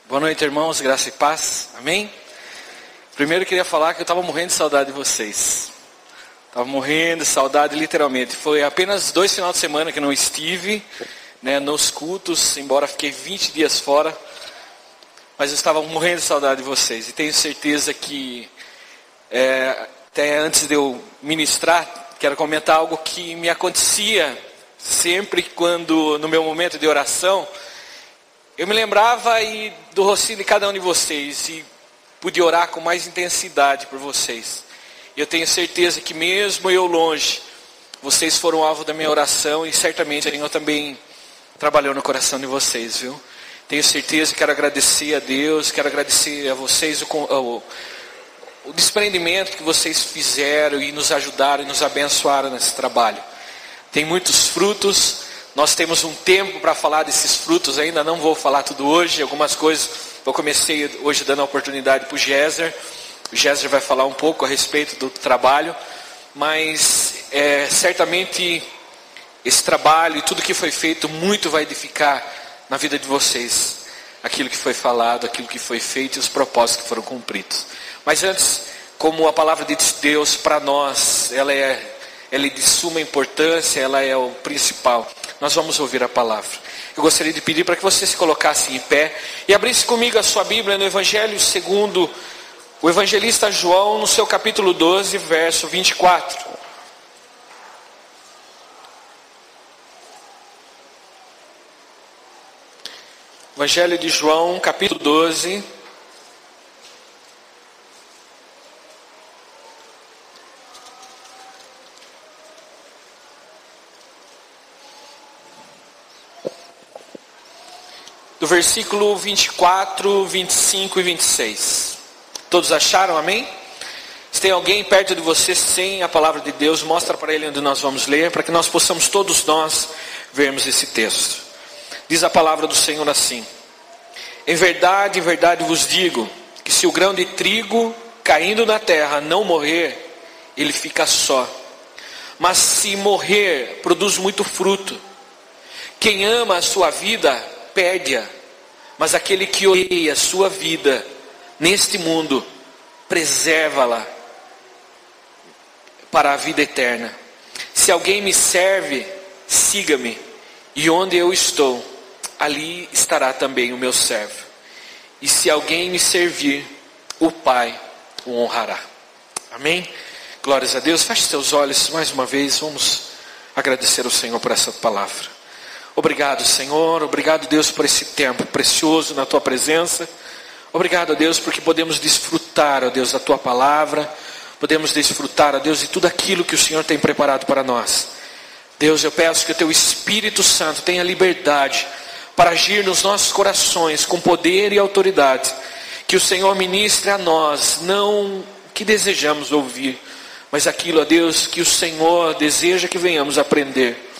Boa noite, irmãos, graça e paz, amém? Primeiro eu queria falar que eu estava morrendo de saudade de vocês. Estava morrendo de saudade, literalmente. Foi apenas 2 finais de semana que eu não estive, nos cultos, embora fiquei 20 dias fora. Mas eu estava morrendo de saudade de vocês. E tenho certeza que, até antes de eu ministrar, quero comentar algo que me acontecia sempre quando, no meu momento de oração, eu me lembrava do rostinho de cada um de vocês e pude orar com mais intensidade por vocês. E eu tenho certeza que mesmo eu longe, vocês foram alvo da minha oração e certamente o Senhor também trabalhou no coração de vocês, viu? Tenho certeza, quero agradecer a Deus, quero agradecer a vocês o desprendimento que vocês fizeram e nos ajudaram e nos abençoaram nesse trabalho. Tem muitos frutos. Nós temos um tempo para falar desses frutos, ainda não vou falar tudo hoje, algumas coisas eu comecei hoje dando a oportunidade para o Géser. O Géser vai falar um pouco a respeito do trabalho, mas certamente esse trabalho e tudo que foi feito, muito vai edificar na vida de vocês. Aquilo que foi falado, aquilo que foi feito e os propósitos que foram cumpridos. Mas antes, como a palavra de Deus para nós, ela é de suma importância, ela é o principal. Nós vamos ouvir a palavra. Eu gostaria de pedir para que você se colocasse em pé e abrisse comigo a sua Bíblia no Evangelho segundo o evangelista João, no seu capítulo 12, verso 24. Evangelho de João, capítulo 12. Do versículo 24, 25 e 26. Todos acharam, amém? Se tem alguém perto de você sem a palavra de Deus, mostra para ele onde nós vamos ler, para que nós possamos todos nós vermos esse texto. Diz a palavra do Senhor assim: em verdade vos digo, que se o grão de trigo caindo na terra não morrer, ele fica só. Mas se morrer, produz muito fruto. Quem ama a sua vida, perde-a, mas aquele que odeia a sua vida neste mundo, preserva-la para a vida eterna. Se alguém me serve, siga-me, e onde eu estou, ali estará também o meu servo. E se alguém me servir, o Pai o honrará. Amém? Glórias a Deus. Feche seus olhos mais uma vez, vamos agradecer ao Senhor por essa palavra. Obrigado, Senhor, obrigado, Deus, por esse tempo precioso na Tua presença. Obrigado, Deus, porque podemos desfrutar, ó Deus, da Tua palavra. Podemos desfrutar, ó Deus, de tudo aquilo que o Senhor tem preparado para nós. Deus, eu peço que o Teu Espírito Santo tenha liberdade para agir nos nossos corações com poder e autoridade. Que o Senhor ministre a nós, não o que desejamos ouvir, mas aquilo, ó Deus, que o Senhor deseja que venhamos aprender.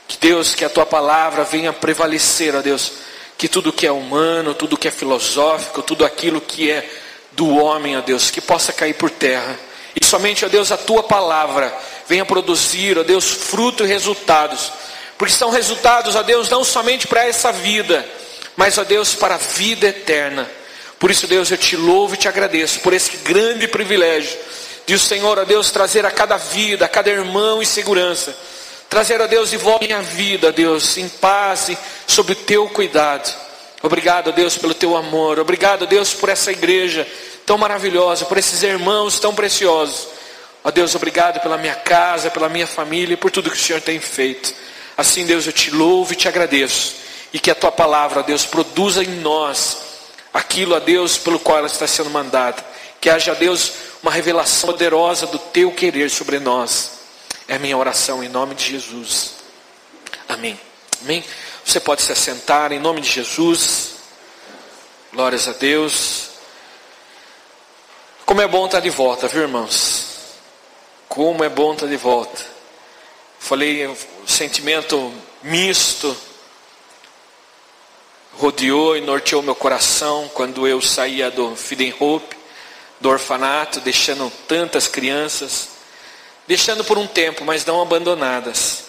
Que Deus, que a Tua palavra venha prevalecer, ó Deus, que tudo que é humano, tudo que é filosófico, tudo aquilo que é do homem, ó Deus, que possa cair por terra. E somente, ó Deus, a Tua palavra venha produzir, ó Deus, fruto e resultados. Porque são resultados, ó Deus, não somente para essa vida, mas, ó Deus, para a vida eterna. Por isso, Deus, eu Te louvo e Te agradeço por esse grande privilégio de o Senhor, ó Deus, trazer a cada vida, a cada irmão em segurança. Trazer, ó Deus, de volta a minha vida, ó Deus, em paz e sob o Teu cuidado. Obrigado, ó Deus, pelo Teu amor. Obrigado, ó Deus, por essa igreja tão maravilhosa, por esses irmãos tão preciosos. Ó Deus, obrigado pela minha casa, pela minha família e por tudo que o Senhor tem feito. Assim, Deus, eu Te louvo e Te agradeço. E que a Tua palavra, ó Deus, produza em nós aquilo, ó Deus, pelo qual ela está sendo mandada. Que haja, ó Deus, uma revelação poderosa do Teu querer sobre nós. É a minha oração em nome de Jesus. Amém. Amém. Você pode se assentar em nome de Jesus. Glórias a Deus. Como é bom estar de volta, viu, irmãos? Como é bom estar de volta. Falei, o sentimento misto rodeou e norteou meu coração quando eu saía do Feeding Hope, do orfanato, deixando tantas crianças. Deixando por um tempo, mas não abandonadas.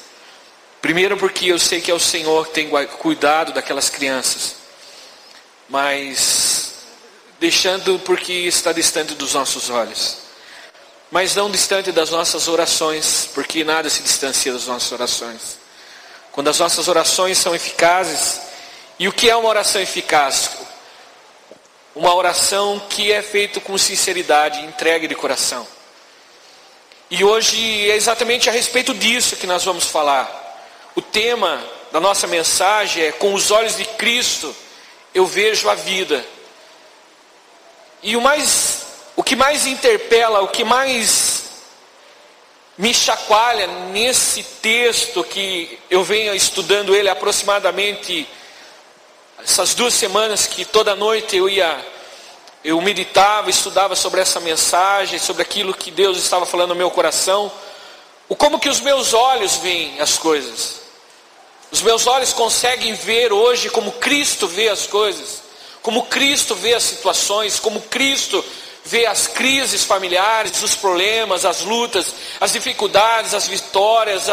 Primeiro porque eu sei que é o Senhor que tem cuidado daquelas crianças. mas deixando porque está distante dos nossos olhos, mas não distante das nossas orações, porque nada se distancia das nossas orações. Quando as nossas orações são eficazes, e o que é uma oração eficaz? Uma oração que é feita com sinceridade, entregue de coração. E hoje é exatamente a respeito disso que nós vamos falar. O tema da nossa mensagem é: com os olhos de Cristo eu vejo a vida. E o que mais interpela, o que mais me chacoalha nesse texto, que eu venho estudando ele aproximadamente essas 2 semanas, que toda noite eu meditava, estudava sobre essa mensagem, sobre aquilo que Deus estava falando no meu coração, como que os meus olhos veem as coisas. Os meus olhos conseguem ver hoje como Cristo vê as coisas, como Cristo vê as situações, como Cristo vê as crises familiares, os problemas, as lutas, as dificuldades, as vitórias,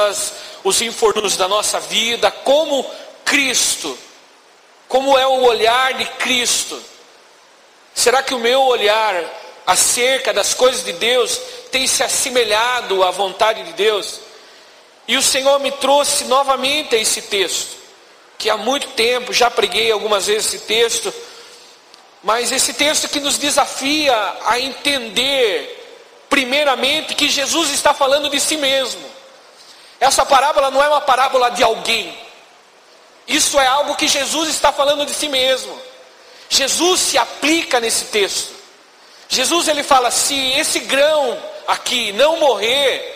os infortúnios da nossa vida, como Cristo, como é o olhar de Cristo. Será que o meu olhar acerca das coisas de Deus tem se assemelhado à vontade de Deus? E o Senhor me trouxe novamente a esse texto, que há muito tempo já preguei algumas vezes esse texto, mas esse texto que nos desafia a entender, primeiramente, que Jesus está falando de si mesmo. Essa parábola não é uma parábola de alguém. Isso é algo que Jesus está falando de si mesmo. Jesus se aplica nesse texto. Jesus, ele fala: se esse grão aqui não morrer,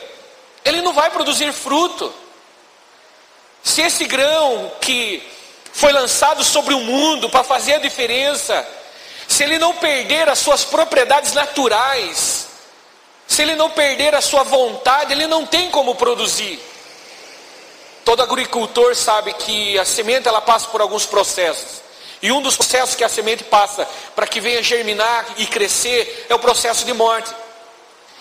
ele não vai produzir fruto. Se esse grão que foi lançado sobre o mundo para fazer a diferença, se ele não perder as suas propriedades naturais, se ele não perder a sua vontade, ele não tem como produzir. Todo agricultor sabe que a semente ela passa por alguns processos. E um dos processos que a semente passa para que venha germinar e crescer é o processo de morte.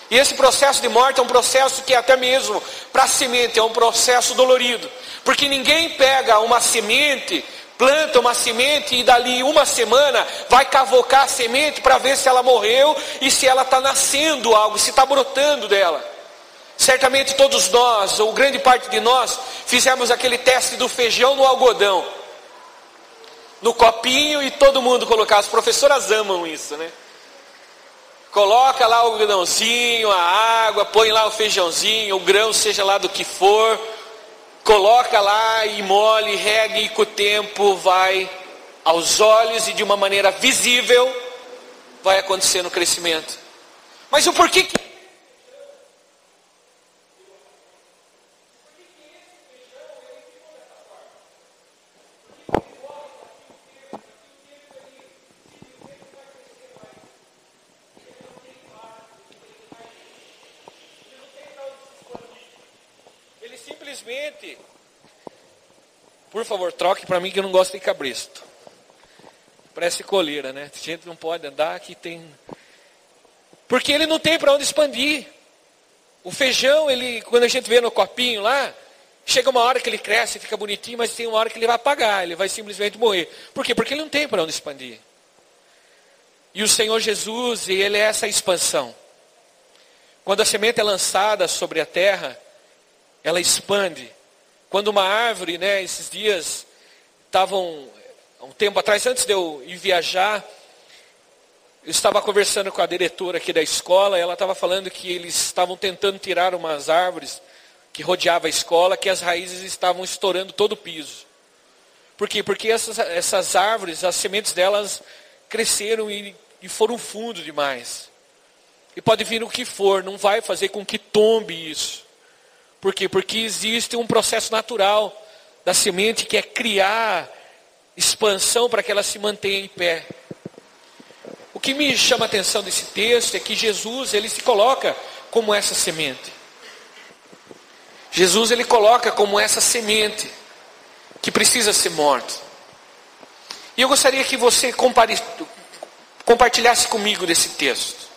E esse processo de morte é um processo que até mesmo para a semente é um processo dolorido. Porque ninguém pega uma semente, planta uma semente e dali uma semana vai cavocar a semente para ver se ela morreu e se ela está nascendo algo, se está brotando dela. Certamente todos nós, ou grande parte de nós, fizemos aquele teste do feijão no algodão, no copinho, e todo mundo colocar. As professoras amam isso, né? Coloca lá o algodãozinho, a água, põe lá o feijãozinho, o grão, seja lá do que for, coloca lá e molhe, regue, e com o tempo vai aos olhos e de uma maneira visível vai acontecendo o crescimento. Mas o porquê que simplesmente, por favor, troque para mim que eu não gosto de cabresto. Parece coleira, né? A gente não pode andar que tem. Porque ele não tem para onde expandir. O feijão, quando a gente vê no copinho lá, chega uma hora que ele cresce, fica bonitinho, mas tem uma hora que ele vai apagar, ele vai simplesmente morrer. Por quê? Porque ele não tem para onde expandir. E o Senhor Jesus, ele é essa expansão. Quando a semente é lançada sobre a terra, ela expande. Quando uma árvore, né, esses dias, um tempo atrás, antes de eu ir viajar, eu estava conversando com a diretora aqui da escola, e ela estava falando que eles estavam tentando tirar umas árvores que rodeavam a escola, que as raízes estavam estourando todo o piso. Por quê? Porque essas árvores, as sementes delas cresceram e foram fundo demais. E pode vir o que for, não vai fazer com que tombe isso. Por quê? Porque existe um processo natural da semente que é criar expansão para que ela se mantenha em pé. O que me chama a atenção desse texto é que Jesus, ele se coloca como essa semente. Jesus, ele coloca como essa semente que precisa ser morta. E eu gostaria que você compartilhasse comigo desse texto.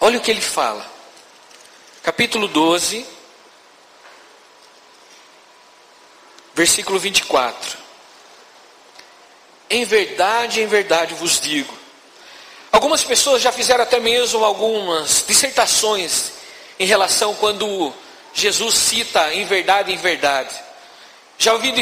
Olha o que ele fala. Capítulo 12, versículo 24. em verdade vos digo. Algumas pessoas já fizeram até mesmo algumas dissertações em relação quando Jesus cita em verdade. Já ouvi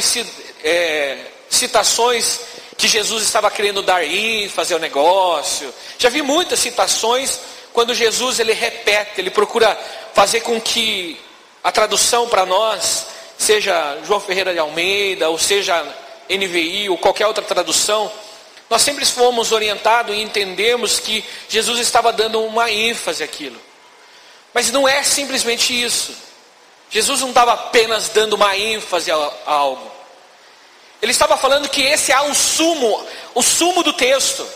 citações que Jesus estava querendo dar ênfase ao negócio. Já vi muitas citações quando Jesus ele repete, ele procura fazer com que a tradução para nós, seja João Ferreira de Almeida, ou seja NVI, ou qualquer outra tradução, nós sempre fomos orientados e entendemos que Jesus estava dando uma ênfase àquilo. Mas não é simplesmente isso. Jesus não estava apenas dando uma ênfase a algo. Ele estava falando que esse é o sumo do texto.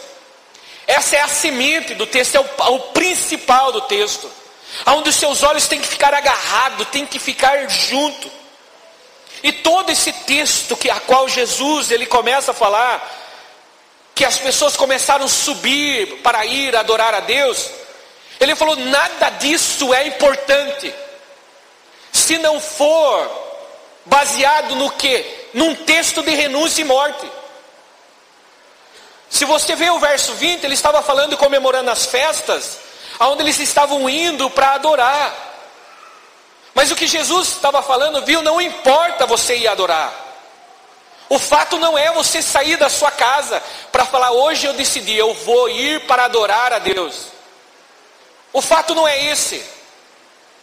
Essa é a semente do texto, é o principal do texto. Onde os seus olhos têm que ficar agarrados, têm que ficar junto. E todo esse texto a qual Jesus ele começa a falar, que as pessoas começaram a subir para ir adorar a Deus, ele falou, nada disso é importante, se não for baseado no quê? Num texto de renúncia e morte. Se você vê o verso 20, ele estava falando e comemorando as festas, onde eles estavam indo para adorar. Mas o que Jesus estava falando, não importa você ir adorar. O fato não é você sair da sua casa para falar, hoje eu decidi, eu vou ir para adorar a Deus. O fato não é esse.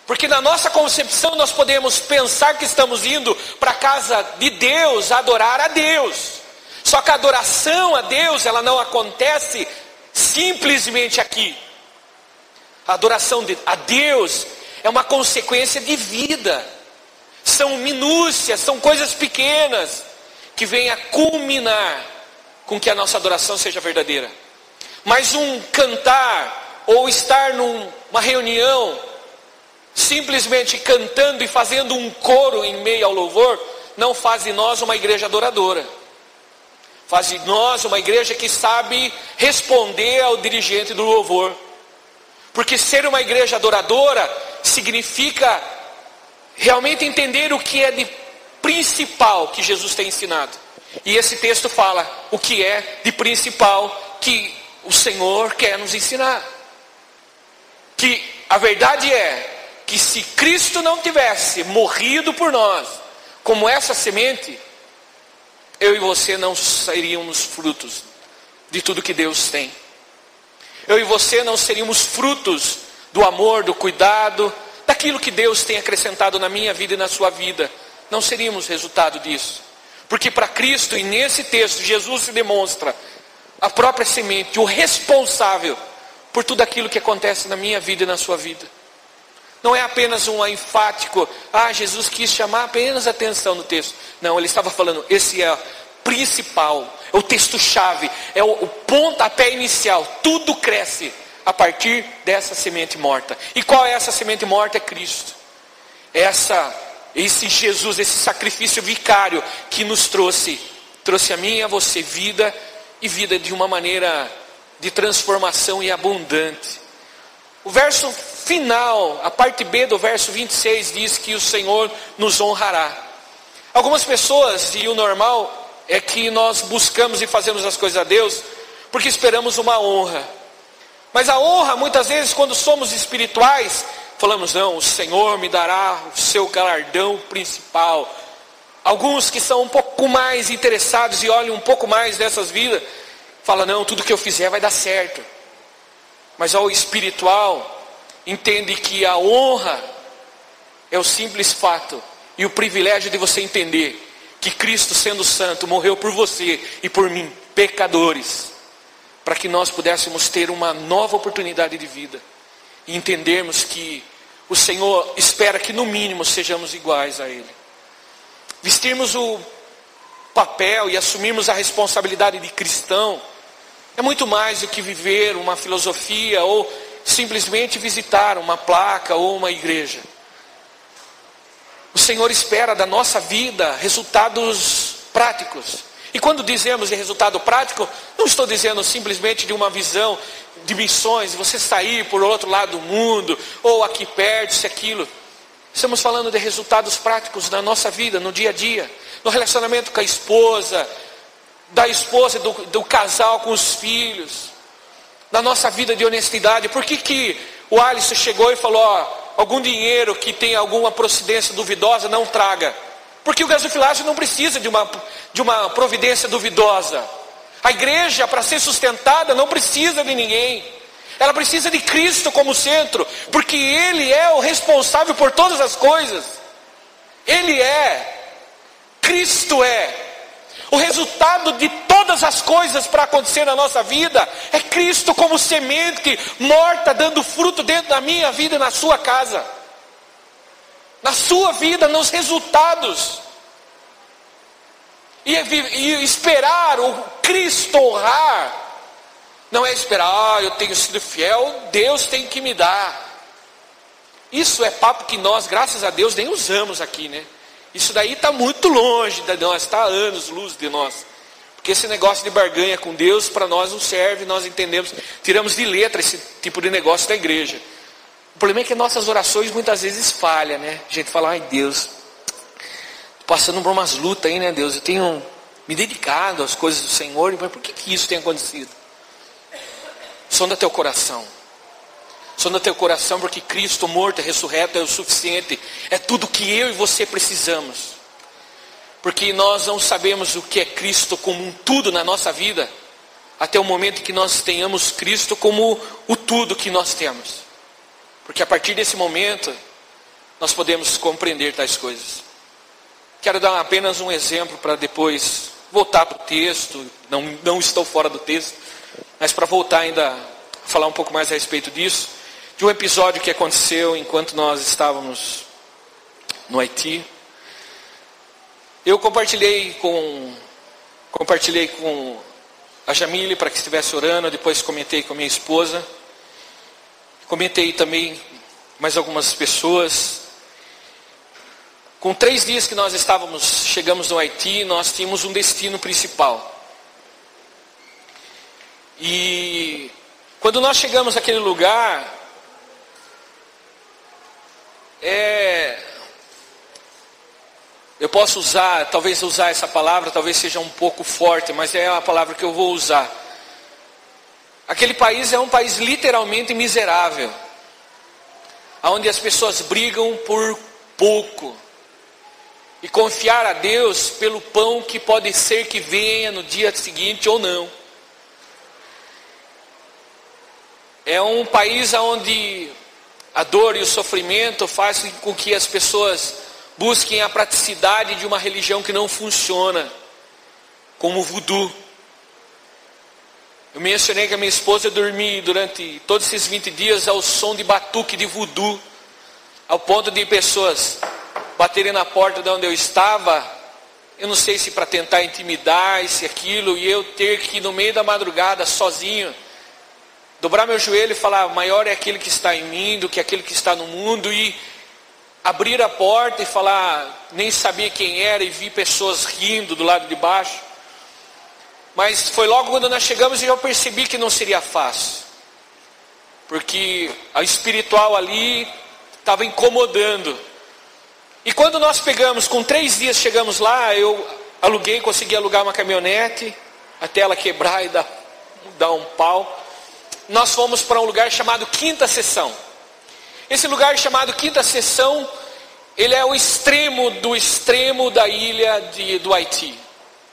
Porque na nossa concepção nós podemos pensar que estamos indo para a casa de Deus, adorar a Deus. Só que a adoração a Deus, ela não acontece simplesmente aqui. A adoração a Deus é uma consequência de vida. São minúcias, são coisas pequenas que vêm a culminar com que a nossa adoração seja verdadeira. Mas um cantar ou estar numa reunião, simplesmente cantando e fazendo um coro em meio ao louvor, não faz de nós uma igreja adoradora. Faz de nós uma igreja que sabe responder ao dirigente do louvor. Porque ser uma igreja adoradora significa realmente entender o que é de principal que Jesus tem ensinado. E esse texto fala o que é de principal que o Senhor quer nos ensinar. Que a verdade é que se Cristo não tivesse morrido por nós, como essa semente, eu e você não seríamos frutos de tudo que Deus tem. Eu e você não seríamos frutos do amor, do cuidado, daquilo que Deus tem acrescentado na minha vida e na sua vida. Não seríamos resultado disso. Porque para Cristo, e nesse texto, Jesus se demonstra a própria semente, o responsável por tudo aquilo que acontece na minha vida e na sua vida. Não é apenas um enfático, Jesus quis chamar apenas a atenção no texto. Não, ele estava falando, esse é o principal, é o texto-chave, é o pontapé inicial. Tudo cresce a partir dessa semente morta. E qual é essa semente morta? É Cristo. Esse Jesus, esse sacrifício vicário que nos trouxe a mim e a você vida, e vida de uma maneira de transformação e abundante. O verso final, a parte B do verso 26 diz que o Senhor nos honrará. Algumas pessoas, e o normal é que nós buscamos e fazemos as coisas a Deus porque esperamos uma honra. Mas a honra, muitas vezes, quando somos espirituais, falamos, não, o Senhor me dará o seu galardão principal. Alguns que são um pouco mais interessados e olham um pouco mais dessas vidas, falam, não, tudo que eu fizer vai dar certo. Mas ao espiritual, entende que a honra é o simples fato e o privilégio de você entender que Cristo, sendo santo, morreu por você e por mim, pecadores, para que nós pudéssemos ter uma nova oportunidade de vida e entendermos que o Senhor espera que no mínimo sejamos iguais a Ele. Vestirmos o papel e assumirmos a responsabilidade de cristão é muito mais do que viver uma filosofia ou simplesmente visitar uma placa ou uma igreja. O Senhor espera da nossa vida resultados práticos. E quando dizemos de resultado prático, não estou dizendo simplesmente de uma visão de missões, você sair por outro lado do mundo, ou aqui perto, isso e aquilo. Estamos falando de resultados práticos na nossa vida, no dia a dia, no relacionamento com a esposa, da esposa, do casal com os filhos, na nossa vida de honestidade. Por que o Alisson chegou e falou, algum dinheiro que tem alguma procedência duvidosa, não traga? Porque o gasofilácio não precisa de uma providência duvidosa. A igreja, para ser sustentada, não precisa de ninguém. Ela precisa de Cristo como centro, porque Ele é o responsável por todas as coisas. Ele é, Cristo é. O resultado de todas as coisas para acontecer na nossa vida é Cristo como semente morta, dando fruto dentro da minha vida e na sua casa. Na sua vida, nos resultados. E esperar o Cristo honrar, não é esperar, eu tenho sido fiel, Deus tem que me dar. Isso é papo que nós, graças a Deus, nem usamos aqui, né? Isso daí está muito longe de nós, está a anos luz de nós. Porque esse negócio de barganha com Deus, para nós não serve, nós entendemos, tiramos de letra esse tipo de negócio da igreja. O problema é que nossas orações muitas vezes falham, né? A gente fala, ai Deus, tô passando por umas lutas aí, né Deus? Eu tenho me dedicado às coisas do Senhor, mas por que isso tem acontecido? Sonda teu coração. Sonda teu coração, porque Cristo morto e ressurreto é o suficiente. É tudo que eu e você precisamos. Porque nós não sabemos o que é Cristo como um tudo na nossa vida, até o momento em que nós tenhamos Cristo como o tudo que nós temos. Porque a partir desse momento, nós podemos compreender tais coisas. Quero dar apenas um exemplo para depois voltar para o texto. Não estou fora do texto, mas para voltar ainda a falar um pouco mais a respeito disso. De um episódio que aconteceu enquanto nós estávamos no Haiti. Eu compartilhei com a Jamile para que estivesse orando. Depois comentei com a minha esposa. Comentei também mais algumas pessoas. Com 3 dias que nós chegamos no Haiti, nós tínhamos um destino principal. E quando nós chegamos naquele lugar, eu posso talvez usar essa palavra, talvez seja um pouco forte, mas é a palavra que eu vou usar. Aquele país é um país literalmente miserável, onde as pessoas brigam por pouco, e confiar a Deus pelo pão que pode ser que venha no dia seguinte ou não. É um país onde a dor e o sofrimento fazem com que as pessoas busquem a praticidade de uma religião que não funciona, como o voodoo. Eu mencionei que a minha esposa dormia durante todos esses 20 dias ao som de batuque de voodoo, ao ponto de pessoas baterem na porta de onde eu estava, eu não sei se para tentar intimidar, se aquilo, e eu ter que ir no meio da madrugada, sozinho, dobrar meu joelho e falar, maior é aquele que está em mim do que aquele que está no mundo, e abrir a porta e falar, nem sabia quem era, e vi pessoas rindo do lado de baixo. Mas foi logo quando nós chegamos e eu percebi que não seria fácil, porque a espiritual ali estava incomodando. E quando nós pegamos, com 3 dias chegamos lá, eu consegui alugar uma caminhonete, até ela quebrar e dar um pau. Nós fomos para um lugar chamado Quinta Seção. Esse lugar chamado Quinta Seção, ele é o extremo do extremo da ilha do Haiti.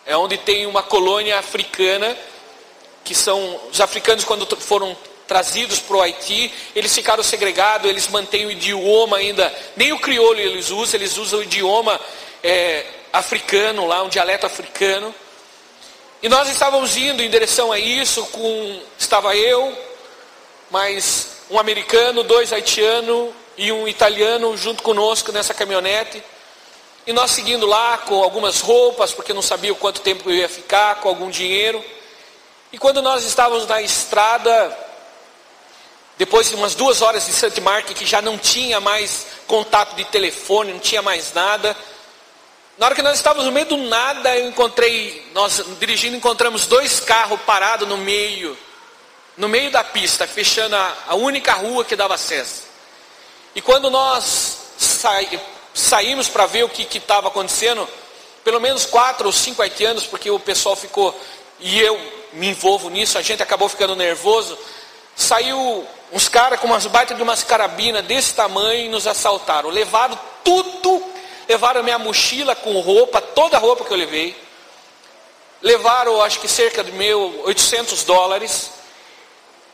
É onde tem uma colônia africana, que são os africanos quando foram trazidos para o Haiti, eles ficaram segregados, eles mantêm o idioma ainda, nem o crioulo eles usam o idioma africano lá, um dialeto africano. E nós estávamos indo em direção a isso, estava eu, mais um americano, 2 haitianos e um italiano junto conosco nessa caminhonete. E nós seguindo lá com algumas roupas, porque não sabia quanto tempo eu ia ficar, com algum dinheiro. E quando nós estávamos na estrada, depois de umas 2 horas de Saint Mark, que já não tinha mais contato de telefone, não tinha mais nada. Na hora que nós estávamos no meio do nada, nós dirigindo, encontramos 2 carros parados no meio da pista, fechando a única rua que dava acesso. E quando nós saímos para ver o que estava acontecendo, pelo menos 4 ou 5 haitianos, porque o pessoal ficou, e eu me envolvo nisso, a gente acabou ficando nervoso. Saiu uns caras com umas baitas de umas carabinas desse tamanho e nos assaltaram. Levaram tudo, levaram minha mochila com roupa, toda a roupa que eu levei. Levaram, acho que cerca de $800.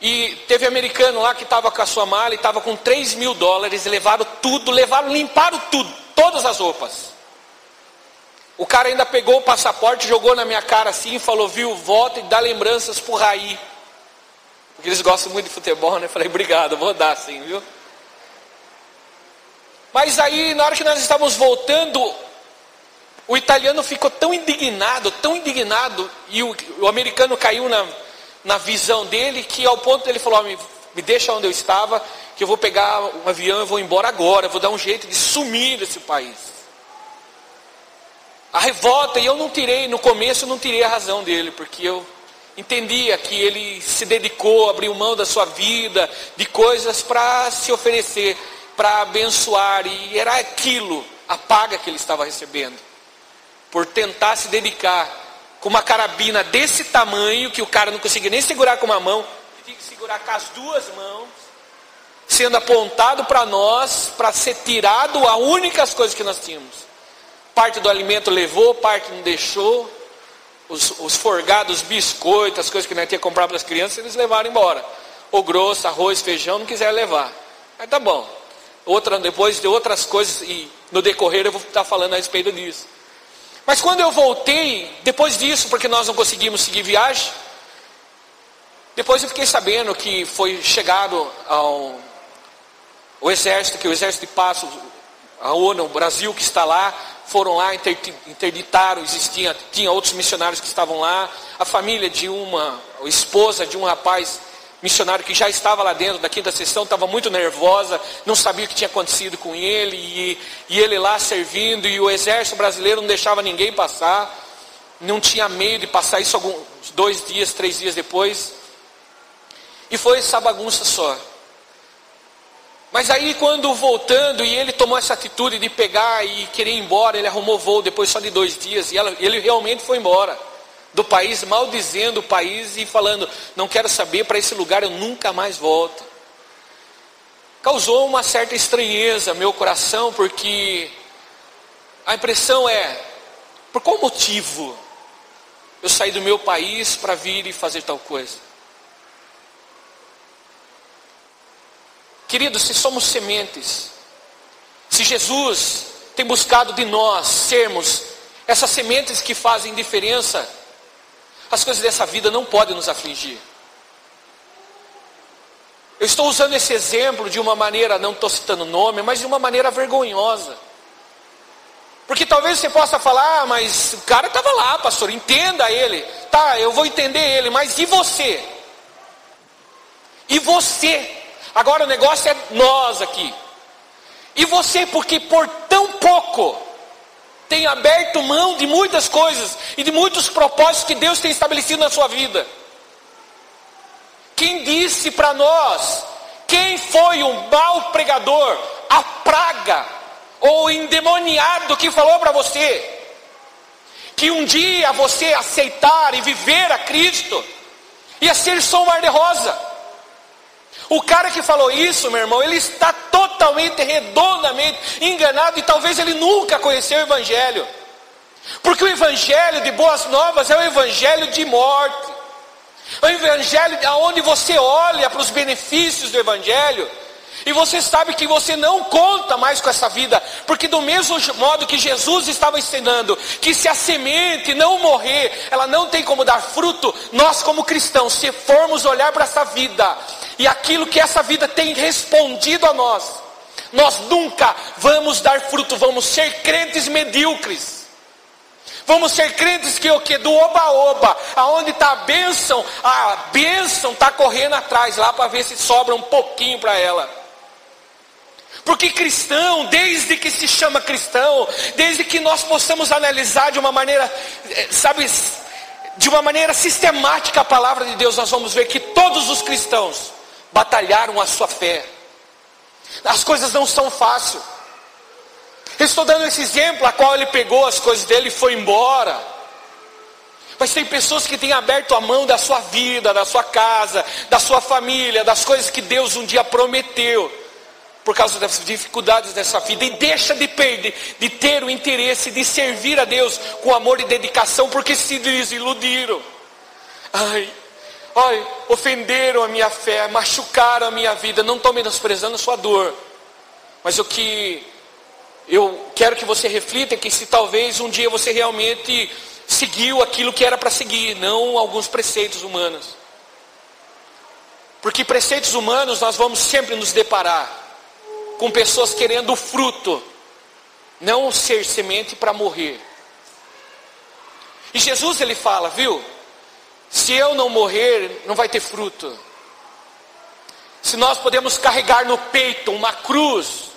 E teve americano lá que estava com a sua mala e estava com $3.000. Levaram tudo, limparam tudo, todas as roupas. O cara ainda pegou o passaporte, jogou na minha cara assim e falou, viu, volta e dá lembranças pro Raí. Porque eles gostam muito de futebol, né? Eu falei, obrigado, vou dar sim, viu? Mas aí, na hora que nós estávamos voltando, o italiano ficou tão indignado, e o americano caiu na visão dele, que ao ponto dele falou, me deixa onde eu estava, que eu vou pegar um avião e vou embora agora, eu vou dar um jeito de sumir desse país. A revolta, e eu não tirei, no começo eu não tirei a razão dele, porque eu entendia que ele se dedicou, abriu mão da sua vida, de coisas para se oferecer, para abençoar, e era aquilo, a paga que ele estava recebendo, por tentar se dedicar, com uma carabina desse tamanho, que o cara não conseguia nem segurar com uma mão, ele tinha que segurar com as duas mãos, sendo apontado para nós, para ser tirado as únicas coisas que nós tínhamos. Parte do alimento levou, parte não deixou. Os forgados, biscoitos, as coisas que nós tínhamos que comprar para as crianças, eles levaram embora. O grosso, arroz, feijão, não quiseram levar. Mas tá bom. Depois de outras coisas, e no decorrer eu vou estar falando a respeito disso. Mas quando eu voltei, depois disso, porque nós não conseguimos seguir viagem, depois eu fiquei sabendo que foi chegado o exército, que o exército de paz, a ONU, o Brasil que está lá, foram lá, interditaram, tinha outros missionários que estavam lá, a família de a esposa de um rapaz missionário que já estava lá dentro da quinta sessão, estava muito nervosa, não sabia o que tinha acontecido com ele, e ele lá servindo, e o exército brasileiro não deixava ninguém passar, não tinha medo de passar isso alguns 2 dias, 3 dias depois, e foi essa bagunça só. Mas aí quando voltando, e ele tomou essa atitude de pegar e querer ir embora, ele arrumou voo depois só de 2 dias, e ele realmente foi embora do país, maldizendo o país e falando, não quero saber, para esse lugar eu nunca mais volto. Causou uma certa estranheza no meu coração, porque a impressão é, por qual motivo eu saí do meu país para vir e fazer tal coisa? Queridos, se somos sementes, se Jesus tem buscado de nós sermos essas sementes que fazem diferença, as coisas dessa vida não podem nos afligir. Eu estou usando esse exemplo de uma maneira, não estou citando nome, mas de uma maneira vergonhosa. Porque talvez você possa falar, mas o cara estava lá, pastor, entenda ele. Tá, eu vou entender ele, mas e você? E você? Agora o negócio é nós aqui. E você, porque por tão pouco tem aberto mão de muitas coisas e de muitos propósitos que Deus tem estabelecido na sua vida. Quem disse para nós? Quem foi o mau pregador? A praga ou o endemoniado que falou para você que um dia você aceitar e viver a Cristo ia ser só um mar de rosa? O cara que falou isso, meu irmão, ele está totalmente, redondamente enganado, e talvez ele nunca conheceu o Evangelho. Porque o Evangelho de boas novas é o Evangelho de morte. É o Evangelho onde você olha para os benefícios do Evangelho e você sabe que você não conta mais com essa vida. Porque do mesmo modo que Jesus estava ensinando que se a semente não morrer, ela não tem como dar fruto, nós como cristãos, se formos olhar para essa vida e aquilo que essa vida tem respondido a nós, nós nunca vamos dar fruto, vamos ser crentes medíocres. Vamos ser crentes que do oba-oba, aonde está a bênção está correndo atrás lá para ver se sobra um pouquinho para ela. Porque cristão, desde que se chama cristão, desde que nós possamos analisar de uma maneira, de uma maneira sistemática a palavra de Deus, nós vamos ver que todos os cristãos batalharam a sua fé. As coisas não são fáceis. Eu estou dando esse exemplo, a qual ele pegou as coisas dele e foi embora. Mas tem pessoas que têm aberto a mão da sua vida, da sua casa, da sua família, das coisas que Deus um dia prometeu, por causa das dificuldades dessa vida, e deixa de perder, de ter o interesse de servir a Deus com amor e dedicação, porque se desiludiram. Ofenderam a minha fé, machucaram a minha vida. Não estou menosprezando a sua dor, mas o que eu quero que você reflita é que se talvez um dia você realmente seguiu aquilo que era para seguir, não alguns preceitos humanos. Porque preceitos humanos nós vamos sempre nos deparar com pessoas querendo o fruto, não ser semente para morrer. E Jesus ele fala, viu? Se eu não morrer, não vai ter fruto. Se nós podemos carregar no peito uma cruz,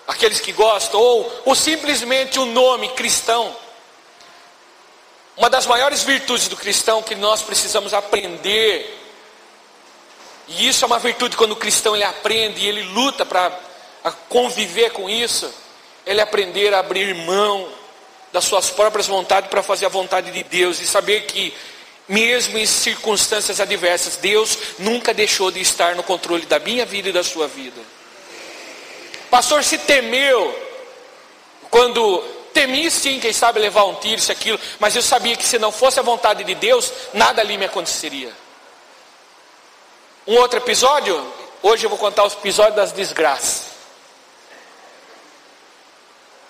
aqueles que gostam, ou simplesmente o nome cristão, uma das maiores virtudes do cristão que nós precisamos aprender, e isso é uma virtude quando o cristão ele aprende e ele luta para conviver com isso, ele aprender a abrir mão das suas próprias vontades para fazer a vontade de Deus, e saber que mesmo em circunstâncias adversas, Deus nunca deixou de estar no controle da minha vida e da sua vida. Pastor, se temeu, quando temi sim, quem sabe levar um tiro, isso, aquilo, mas eu sabia que se não fosse a vontade de Deus, nada ali me aconteceria. Um outro episódio, hoje eu vou contar os episódios das desgraças.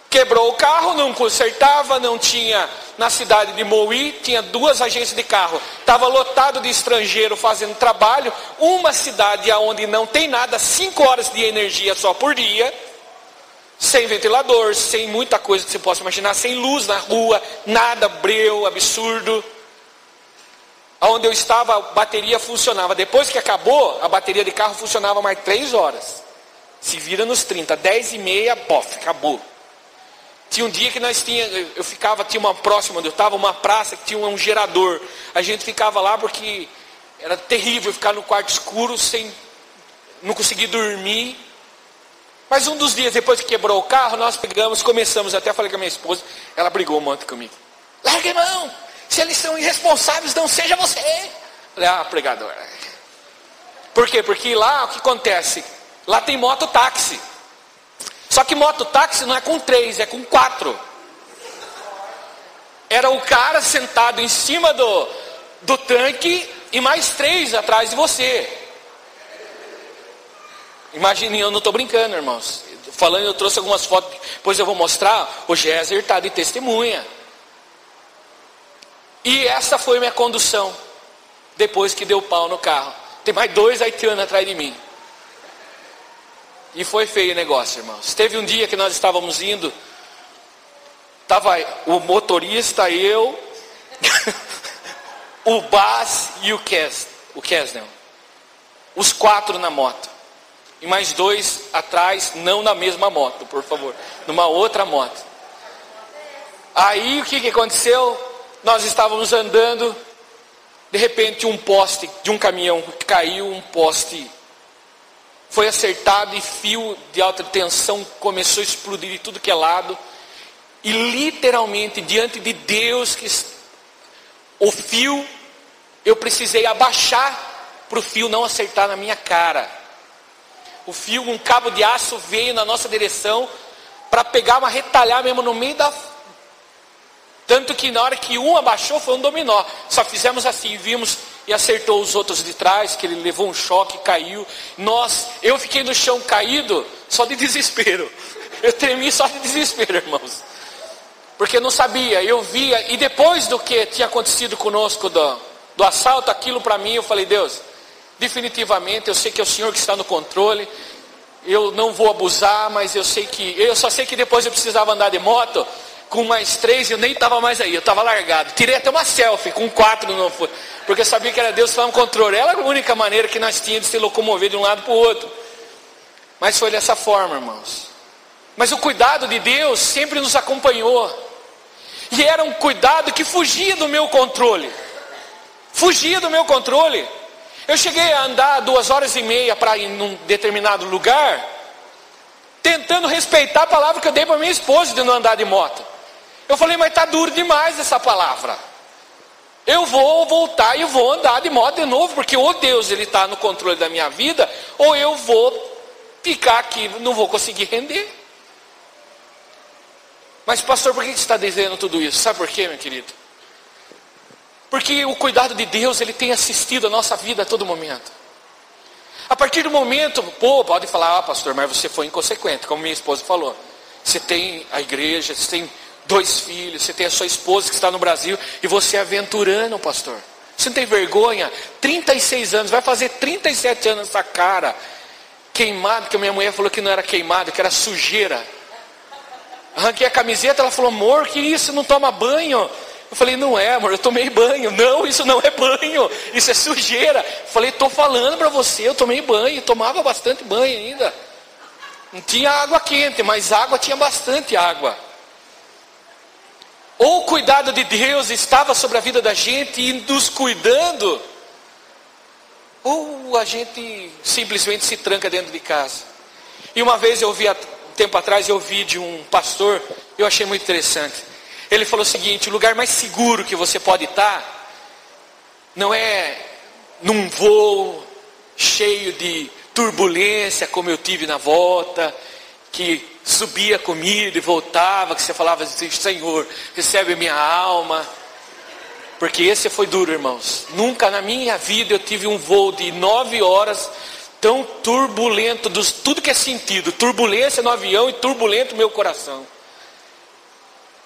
Quebrou o carro, não consertava, não tinha, na cidade de Moí, tinha 2 agências de carro, estava lotado de estrangeiro fazendo trabalho, uma cidade onde não tem nada, 5 horas de energia só por dia, sem ventilador, sem muita coisa que você possa imaginar, sem luz na rua, nada, breu, absurdo. Onde eu estava, a bateria funcionava, depois que acabou, a bateria de carro funcionava mais 3 horas, se vira nos 30, 10h30, bof, acabou. Tinha um dia que tinha uma próxima onde eu estava, uma praça que tinha um gerador. A gente ficava lá porque era terrível ficar no quarto escuro, não conseguir dormir. Mas um dos dias depois que quebrou o carro, nós começamos, até falei com a minha esposa, ela brigou um monte comigo. Larga a mão, se eles são irresponsáveis, não seja você. Falei, pregador. Por quê? Porque lá o que acontece? Lá tem mototáxi. Só que mototáxi não é com 3, é com 4. Era o cara sentado em cima do tanque e mais 3 atrás de você. Imagine, eu não estou brincando, irmãos. Falando, eu trouxe algumas fotos, depois eu vou mostrar. O Géser está de testemunha. E essa foi minha condução, depois que deu pau no carro. Tem mais 2 haitianos atrás de mim. E foi feio o negócio, irmãos. Teve um dia que nós estávamos indo, estava o motorista, eu, o Bas e o Kesnel. Os 4 na moto. E mais 2 atrás, não na mesma moto, por favor. Numa outra moto. Aí o que aconteceu? Nós estávamos andando, de repente um poste de um caminhão caiu, um poste foi acertado e fio de alta tensão começou a explodir de tudo que é lado. E literalmente diante de Deus, o fio, eu precisei abaixar para o fio não acertar na minha cara. O fio, um cabo de aço veio na nossa direção para pegar, mas retalhar mesmo no meio da... Tanto que na hora que um abaixou foi um dominó. Só fizemos assim, vimos e acertou os outros de trás, que ele levou um choque, caiu. Eu fiquei no chão caído só de desespero. Eu tremi só de desespero, irmãos. Porque eu não sabia, eu via. E depois do que tinha acontecido conosco do assalto, aquilo para mim, eu falei, Deus, definitivamente, eu sei que é o Senhor que está no controle. Eu não vou abusar, mas eu só sei que depois eu precisava andar de moto. Com mais 3 eu nem estava mais aí, eu estava largado. Tirei até uma selfie, com 4 não foi. Porque eu sabia que era Deus que estava no controle. Era a única maneira que nós tínhamos de se locomover de um lado para o outro. Mas foi dessa forma, irmãos. Mas o cuidado de Deus sempre nos acompanhou. E era um cuidado que fugia do meu controle. Fugia do meu controle. Eu cheguei a andar 2h30 para ir num determinado lugar, tentando respeitar a palavra que eu dei para minha esposa de não andar de moto. Eu falei, mas está duro demais essa palavra. Eu vou voltar e vou andar de moto de novo, porque ou Deus ele está no controle da minha vida, ou eu vou ficar aqui, não vou conseguir render. Mas pastor, por que você está dizendo tudo isso? Sabe por quê, meu querido? Porque o cuidado de Deus, ele tem assistido a nossa vida a todo momento. A partir do momento, pode falar, pastor, mas você foi inconsequente, como minha esposa falou. Você tem a igreja, você tem 2 filhos, você tem a sua esposa que está no Brasil, e você é aventurando, pastor. Você não tem vergonha? 36 anos, vai fazer 37 anos essa cara, queimado, que a minha mulher falou que não era queimado, que era sujeira. Arranquei a camiseta, ela falou, amor, que isso, não toma banho? Eu falei, não é, amor, eu tomei banho. Não, isso não é banho, isso é sujeira. Eu falei, estou falando para você, eu tomei banho, tomava bastante banho ainda. Não tinha água quente, mas água tinha bastante água. Ou o cuidado de Deus estava sobre a vida da gente e nos cuidando, ou a gente simplesmente se tranca dentro de casa. E uma vez eu vi, há tempo atrás, eu vi de um pastor, eu achei muito interessante. Ele falou o seguinte, o lugar mais seguro que você pode estar, não é num voo cheio de turbulência, como eu tive na volta, que subia comida e voltava, que você falava assim, Senhor, recebe minha alma. Porque esse foi duro, irmãos. Nunca na minha vida eu tive um voo de 9 horas tão turbulento, tudo que é sentido, turbulência no avião e turbulento no meu coração.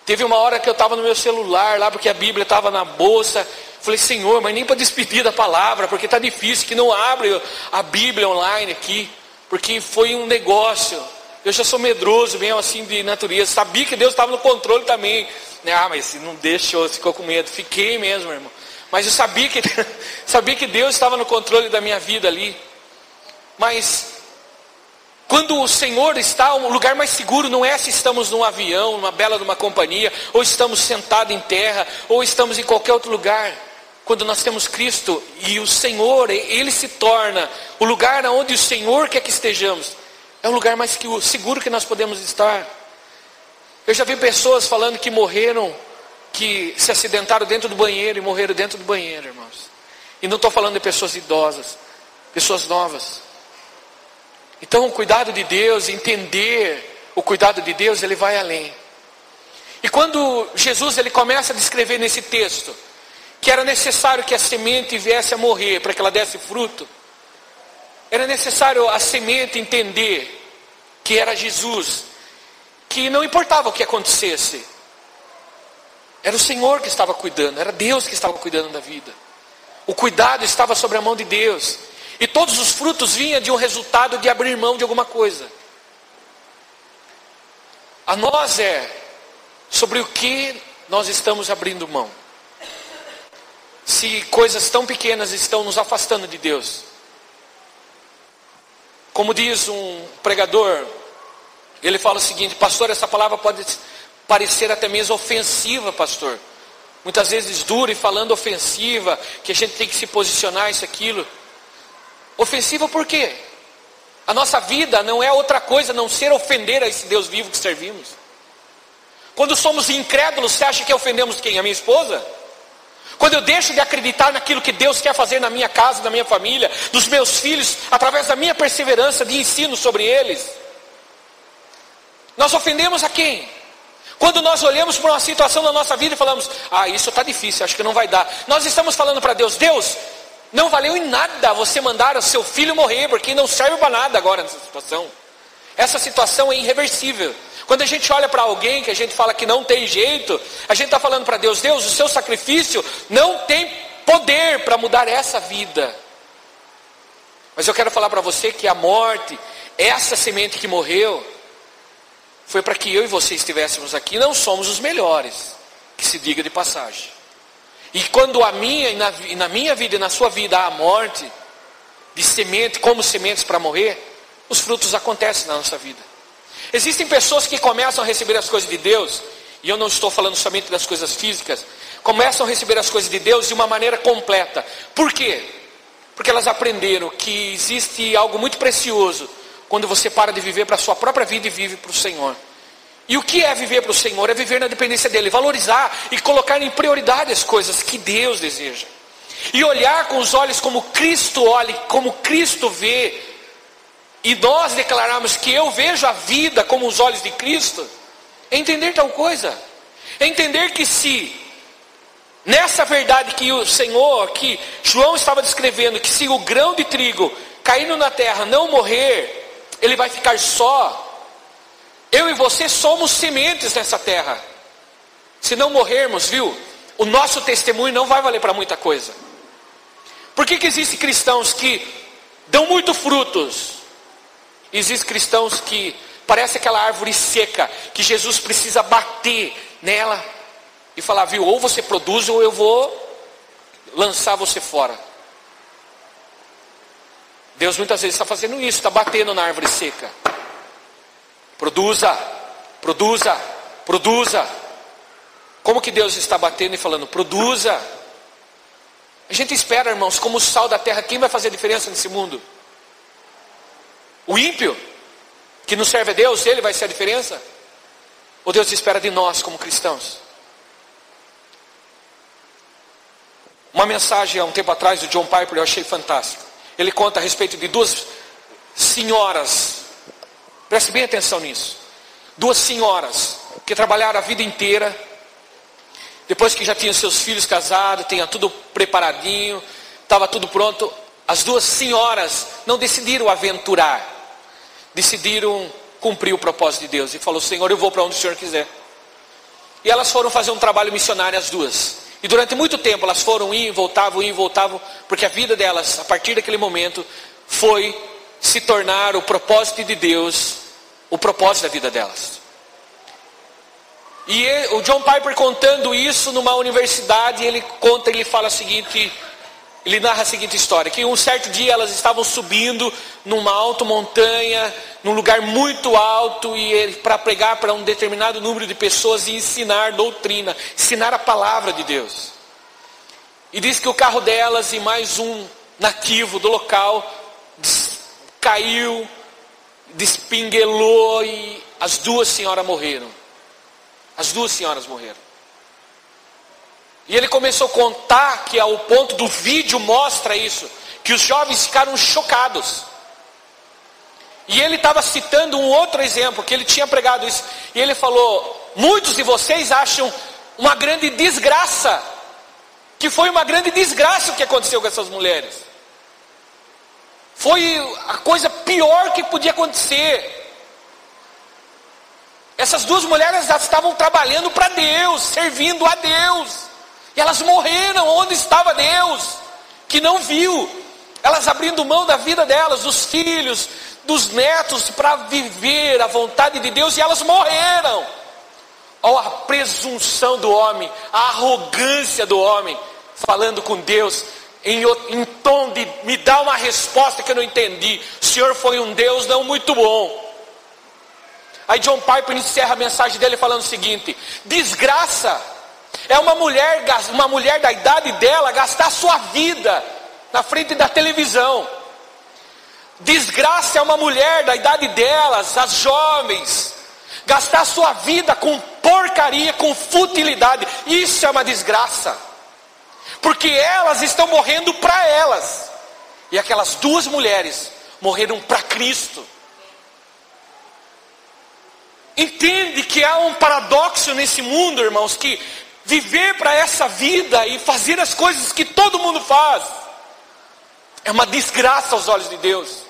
Teve uma hora que eu estava no meu celular lá, porque a Bíblia estava na bolsa. Falei, Senhor, mas nem para despedir da palavra, porque está difícil, que não abre a Bíblia online aqui, porque foi um negócio. Eu já sou medroso, mesmo assim de natureza. Sabia que Deus estava no controle também. Ah, mas não deixou, ficou com medo. Fiquei mesmo, irmão. Mas eu sabia que Deus estava no controle da minha vida ali. Mas quando o Senhor está, o lugar mais seguro não é se estamos num avião, numa bela de uma companhia, ou estamos sentados em terra, ou estamos em qualquer outro lugar. Quando nós temos Cristo e o Senhor, Ele se torna o lugar onde o Senhor quer que estejamos. É o lugar mais seguro que nós podemos estar. Eu já vi pessoas falando que morreram, que se acidentaram dentro do banheiro e morreram dentro do banheiro, irmãos. E não estou falando de pessoas idosas, pessoas novas. Então o cuidado de Deus, entender o cuidado de Deus, ele vai além. E quando Jesus ele começa a descrever nesse texto, que era necessário que a semente viesse a morrer para que ela desse fruto, era necessário a semente entender que era Jesus, que não importava o que acontecesse, era o Senhor que estava cuidando, era Deus que estava cuidando da vida. O cuidado estava sobre a mão de Deus, e todos os frutos vinham de um resultado de abrir mão de alguma coisa. A nós é sobre o que nós estamos abrindo mão. Se coisas tão pequenas estão nos afastando de Deus. Como diz um pregador, ele fala o seguinte, pastor, essa palavra pode parecer até mesmo ofensiva, pastor. Muitas vezes dura e falando ofensiva, que a gente tem que se posicionar, isso, aquilo. Ofensiva por quê? A nossa vida não é outra coisa a não ser ofender a esse Deus vivo que servimos. Quando somos incrédulos, você acha que ofendemos quem? A minha esposa? Quando eu deixo de acreditar naquilo que Deus quer fazer na minha casa, na minha família, dos meus filhos, através da minha perseverança de ensino sobre eles, nós ofendemos a quem? Quando nós olhamos para uma situação na nossa vida e falamos, isso está difícil, acho que não vai dar. Nós estamos falando para Deus, Deus, não valeu em nada você mandar o seu filho morrer, porque não serve para nada agora nessa situação. Essa situação é irreversível. Quando a gente olha para alguém que a gente fala que não tem jeito, a gente está falando para Deus, Deus, o seu sacrifício não tem poder para mudar essa vida. Mas eu quero falar para você que a morte, essa semente que morreu, foi para que eu e você estivéssemos aqui. Não somos os melhores, que se diga de passagem. E quando a minha e na minha vida e na sua vida há a morte, de semente, como sementes para morrer, os frutos acontecem na nossa vida. Existem pessoas que começam a receber as coisas de Deus, e eu não estou falando somente das coisas físicas, começam a receber as coisas de Deus de uma maneira completa. Por quê? Porque elas aprenderam que existe algo muito precioso quando você para de viver para a sua própria vida e vive para o Senhor. E o que é viver para o Senhor? É viver na dependência dEle, valorizar e colocar em prioridade as coisas que Deus deseja. E olhar com os olhos como Cristo olha, como Cristo vê. E nós declararmos que eu vejo a vida como os olhos de Cristo. É entender tal coisa. É entender que se nessa verdade que o Senhor, que João estava descrevendo, que se o grão de trigo caindo na terra não morrer, ele vai ficar só. Eu e você somos sementes nessa terra. Se não morrermos, viu, o nosso testemunho não vai valer para muita coisa. Por que existem cristãos que dão muito frutos? Existem cristãos que parece aquela árvore seca, que Jesus precisa bater nela e falar, viu, ou você produz ou eu vou lançar você fora. Deus muitas vezes está fazendo isso, está batendo na árvore seca. Produza, produza, produza. Como que Deus está batendo e falando, produza? A gente espera, irmãos, como o sal da terra, quem vai fazer a diferença nesse mundo? O ímpio, que não serve a Deus, ele vai ser a diferença? Ou Deus espera de nós como cristãos? Uma mensagem há um tempo atrás do John Piper eu achei fantástico. Ele conta a respeito de duas senhoras. Preste bem atenção nisso. Duas senhoras que trabalharam a vida inteira. Depois que já tinham seus filhos casados, tinha tudo preparadinho, estava tudo pronto. As duas senhoras não decidiram aventurar. Decidiram cumprir o propósito de Deus. E falou, Senhor, eu vou para onde o Senhor quiser. E elas foram fazer um trabalho missionário as duas. E durante muito tempo elas foram, iam e voltavam, porque a vida delas, a partir daquele momento, foi se tornar o propósito de Deus, o propósito da vida delas. E o John Piper contando isso numa universidade, ele fala o seguinte, ele narra a seguinte história, que um certo dia elas estavam subindo numa alta montanha, num lugar muito alto, e para pregar para um determinado número de pessoas e ensinar doutrina, ensinar a palavra de Deus. E diz que o carro delas e mais um nativo do local caiu, despinguelou e as duas senhoras morreram. As duas senhoras morreram. E ele começou a contar que ao ponto do vídeo mostra isso, que os jovens ficaram chocados. E ele estava citando um outro exemplo, que ele tinha pregado isso. E ele falou, muitos de vocês acham uma grande desgraça, que foi uma grande desgraça o que aconteceu com essas mulheres. Foi a coisa pior que podia acontecer. Essas duas mulheres já estavam trabalhando para Deus, servindo a Deus. E elas morreram onde estava Deus, que não viu. Elas abrindo mão da vida delas, dos filhos, dos netos, para viver a vontade de Deus, e elas morreram. Olha a presunção do homem, a arrogância do homem, falando com Deus, em tom de, me dá uma resposta que eu não entendi. O Senhor foi um Deus não muito bom. Aí John Piper encerra a mensagem dele falando o seguinte, desgraça é uma mulher da idade dela gastar sua vida na frente da televisão. Desgraça é uma mulher da idade delas, as jovens, gastar sua vida com porcaria, com futilidade. Isso é uma desgraça, porque elas estão morrendo para elas, e aquelas duas mulheres morreram para Cristo. Entende que há um paradoxo nesse mundo, irmãos, que viver para essa vida e fazer as coisas que todo mundo faz é uma desgraça aos olhos de Deus.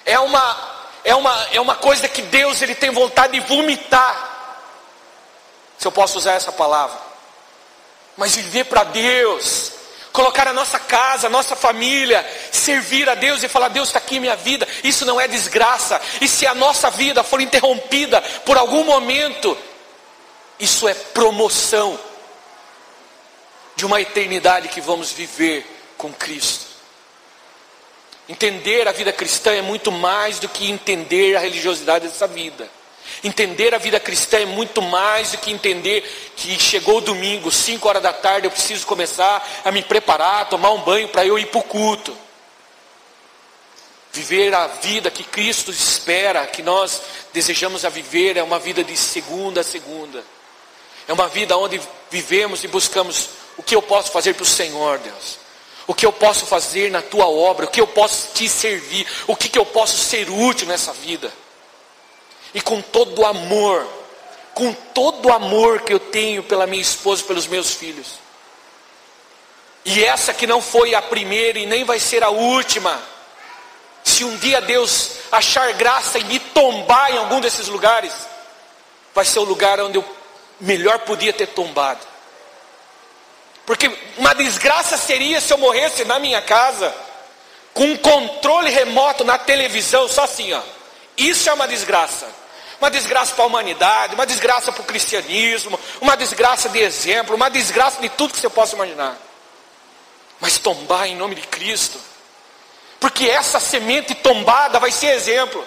É uma coisa que Deus ele tem vontade de vomitar, se eu posso usar essa palavra. Mas viver para Deus, colocar a nossa casa, a nossa família, servir a Deus e falar, Deus está aqui minha vida, isso não é desgraça. E se a nossa vida for interrompida por algum momento, isso é promoção de uma eternidade que vamos viver com Cristo. Entender a vida cristã é muito mais do que entender a religiosidade dessa vida. Entender a vida cristã é muito mais do que entender que chegou o domingo, 5 horas da tarde, eu preciso começar a me preparar, tomar um banho para eu ir para o culto. Viver a vida que Cristo espera, que nós desejamos a viver, é uma vida de segunda a segunda. É uma vida onde vivemos e buscamos o que eu posso fazer para o Senhor, Deus. O que eu posso fazer na tua obra, o que eu posso te servir, o que eu posso ser útil nessa vida. E com todo o amor que eu tenho pela minha esposa e pelos meus filhos. E essa que não foi a primeira e nem vai ser a última. Se um dia Deus achar graça em me tombar em algum desses lugares, vai ser o lugar onde eu melhor podia ter tombado. Porque uma desgraça seria se eu morresse na minha casa, com um controle remoto na televisão, só assim, ó. Isso é uma desgraça. Uma desgraça para a humanidade, uma desgraça para o cristianismo, uma desgraça de exemplo, uma desgraça de tudo que você possa imaginar. Mas tombar em nome de Cristo, porque essa semente tombada vai ser exemplo.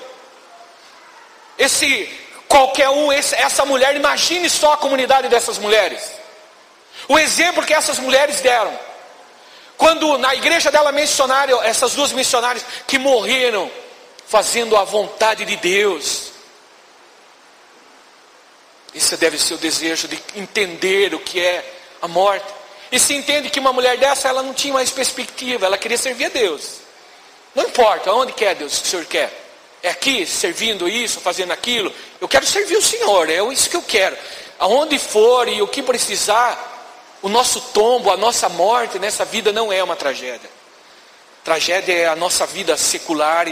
Essa mulher, imagine só a comunidade dessas mulheres. O exemplo que essas mulheres deram. Quando na igreja dela mencionaram essas duas missionárias que morreram fazendo a vontade de Deus. Esse deve ser o desejo de entender o que é a morte. E se entende que uma mulher dessa, ela não tinha mais perspectiva, ela queria servir a Deus. Não importa, aonde quer Deus que o Senhor quer. É aqui, servindo isso, fazendo aquilo. Eu quero servir o Senhor, é isso que eu quero. Aonde for e o que precisar, o nosso tombo, a nossa morte nessa vida não é uma tragédia. Tragédia é a nossa vida secular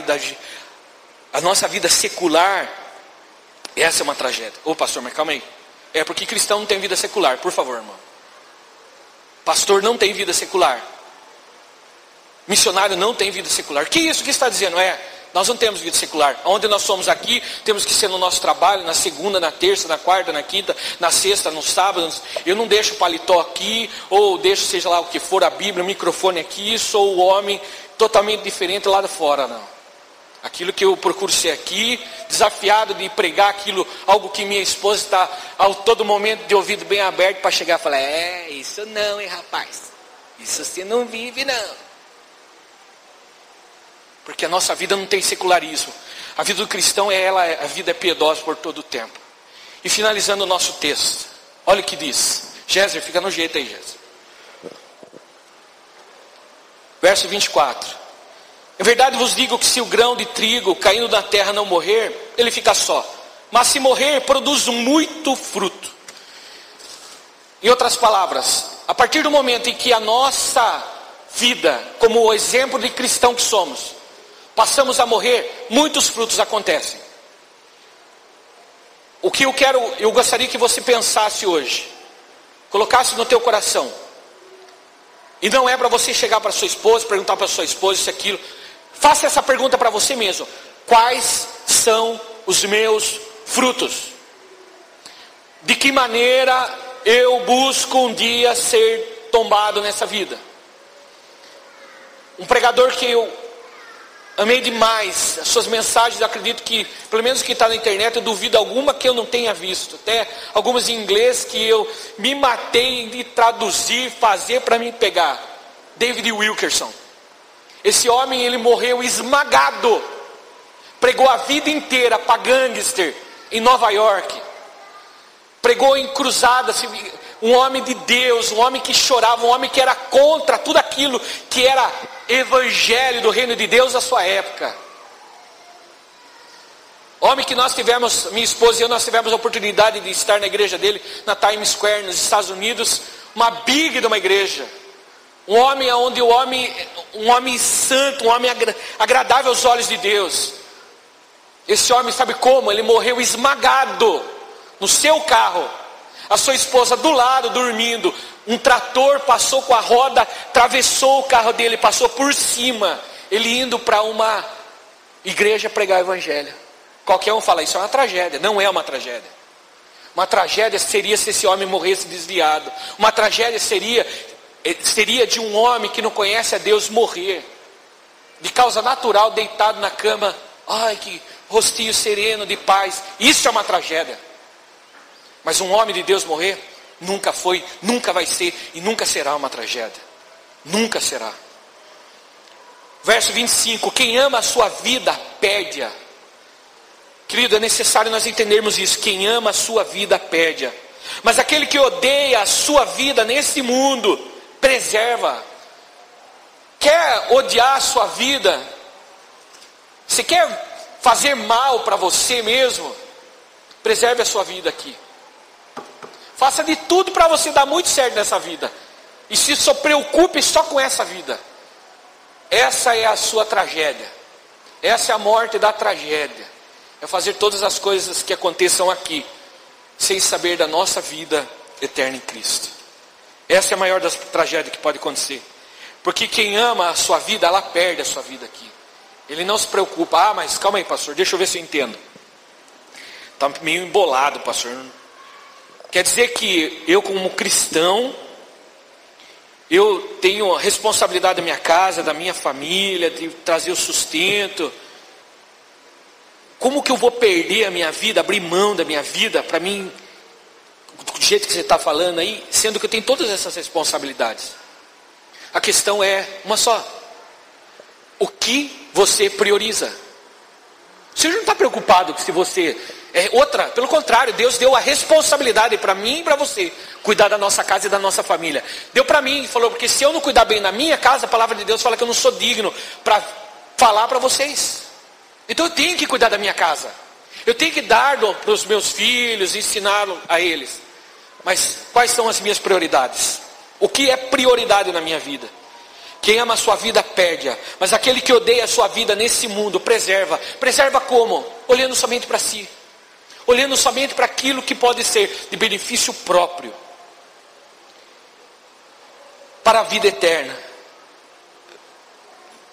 a nossa vida secular, essa é uma tragédia. Ô pastor, mas calma aí. É porque cristão não tem vida secular, por favor, irmão. Pastor não tem vida secular. Missionário não tem vida secular. Que isso que está dizendo? Nós não temos vida secular. Onde nós somos aqui, temos que ser no nosso trabalho, na segunda, na terça, na quarta, na quinta, na sexta, no sábado. Eu não deixo o paletó aqui, ou deixo seja lá o que for, a Bíblia, o microfone aqui, sou o homem totalmente diferente lá de fora, não. Aquilo que eu procuro ser aqui, desafiado de pregar aquilo, algo que minha esposa está a todo momento de ouvido bem aberto para chegar e falar, isso não, hein rapaz, isso você não vive não. Porque a nossa vida não tem secularismo. A vida do cristão a vida é piedosa por todo o tempo. E finalizando o nosso texto, olha o que diz. Géser, fica no jeito aí, Géser. Verso 24. Em verdade vos digo que se o grão de trigo caindo na terra não morrer, ele fica só. Mas se morrer, produz muito fruto. Em outras palavras, a partir do momento em que a nossa vida, como o exemplo de cristão que somos, passamos a morrer, muitos frutos acontecem. O que eu gostaria que você pensasse hoje, colocasse no teu coração, e não é para você chegar para sua esposa, perguntar para sua esposa isso e aquilo, faça essa pergunta para você mesmo: quais são os meus frutos? De que maneira eu busco um dia ser tombado nessa vida? Um pregador que eu amei demais, as suas mensagens, eu acredito que, pelo menos que está na internet, eu duvido alguma que eu não tenha visto. Até algumas em inglês que eu me matei de traduzir, fazer para me pegar. David Wilkerson. Esse homem, ele morreu esmagado. Pregou a vida inteira para gangster em Nova York. Pregou em cruzadas, um homem de Deus, um homem que chorava, um homem que era contra tudo aquilo que era evangelho do reino de Deus à sua época. Homem que nós tivemos, minha esposa e eu, nós tivemos a oportunidade de estar na igreja dele, na Times Square, nos Estados Unidos, uma big de uma igreja. Um homem onde um homem santo, um homem agradável aos olhos de Deus. Esse homem, sabe como? Ele morreu esmagado no seu carro. A sua esposa do lado, dormindo. Um trator passou com a roda, atravessou o carro dele, passou por cima. Ele indo para uma igreja pregar o evangelho. Qualquer um fala, isso é uma tragédia. Não é uma tragédia. Uma tragédia seria se esse homem morresse desviado. Uma tragédia seria de um homem que não conhece a Deus morrer. De causa natural, deitado na cama. Ai, que rostinho sereno, de paz. Isso é uma tragédia. Mas um homem de Deus morrer, nunca foi, nunca vai ser e nunca será uma tragédia. Nunca será. Verso 25, quem ama a sua vida, perde-a. Querido, é necessário nós entendermos isso. Quem ama a sua vida, perde-a. Mas aquele que odeia a sua vida nesse mundo, preserva. Quer odiar a sua vida? Você quer fazer mal para você mesmo? Preserve a sua vida aqui. Faça de tudo para você dar muito certo nessa vida. E se só preocupe só com essa vida. Essa é a sua tragédia. Essa é a morte da tragédia. É fazer todas as coisas que aconteçam aqui, sem saber da nossa vida eterna em Cristo. Essa é a maior das tragédias que pode acontecer. Porque quem ama a sua vida, ela perde a sua vida aqui. Ele não se preocupa. Mas calma aí, pastor, deixa eu ver se eu entendo. Está meio embolado, pastor. Quer dizer que eu, como cristão, eu tenho a responsabilidade da minha casa, da minha família, de trazer o sustento. Como que eu vou perder a minha vida, abrir mão da minha vida, para mim, do jeito que você está falando aí, sendo que eu tenho todas essas responsabilidades? A questão é uma só. O que você prioriza? Você não está preocupado se você é outra, pelo contrário, Deus deu a responsabilidade para mim e para você, cuidar da nossa casa e da nossa família. Deu para mim, falou, porque se eu não cuidar bem da minha casa, a palavra de Deus fala que eu não sou digno para falar para vocês. Então eu tenho que cuidar da minha casa. Eu tenho que dar para os meus filhos, ensiná-lo a eles. Mas quais são as minhas prioridades? O que é prioridade na minha vida? Quem ama a sua vida, perde-a. Mas aquele que odeia a sua vida nesse mundo, preserva. Preserva como? Olhando somente para si. Olhando somente para aquilo que pode ser de benefício próprio. Para a vida eterna.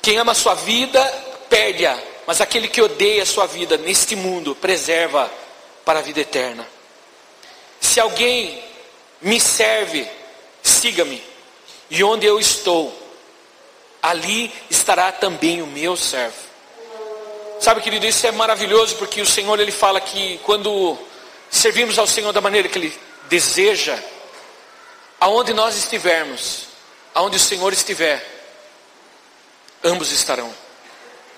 Quem ama a sua vida, perde-a. Mas aquele que odeia a sua vida neste mundo, preserva para a vida eterna. Se alguém me serve, siga-me. E onde eu estou, ali estará também o meu servo. Sabe, querido, isso é maravilhoso, porque o Senhor, Ele fala que quando servimos ao Senhor da maneira que Ele deseja, aonde nós estivermos, aonde o Senhor estiver, ambos estarão.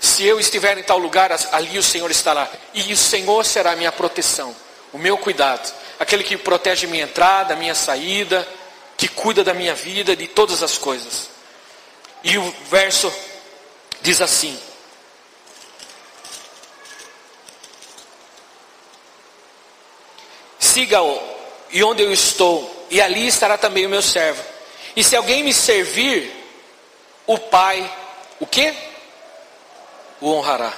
Se eu estiver em tal lugar, ali o Senhor estará. E o Senhor será a minha proteção, o meu cuidado. Aquele que protege a minha entrada, a minha saída, que cuida da minha vida, de todas as coisas. E o verso diz assim: siga-o, e onde eu estou, e ali estará também o meu servo. E se alguém me servir, o Pai, o quê? O honrará.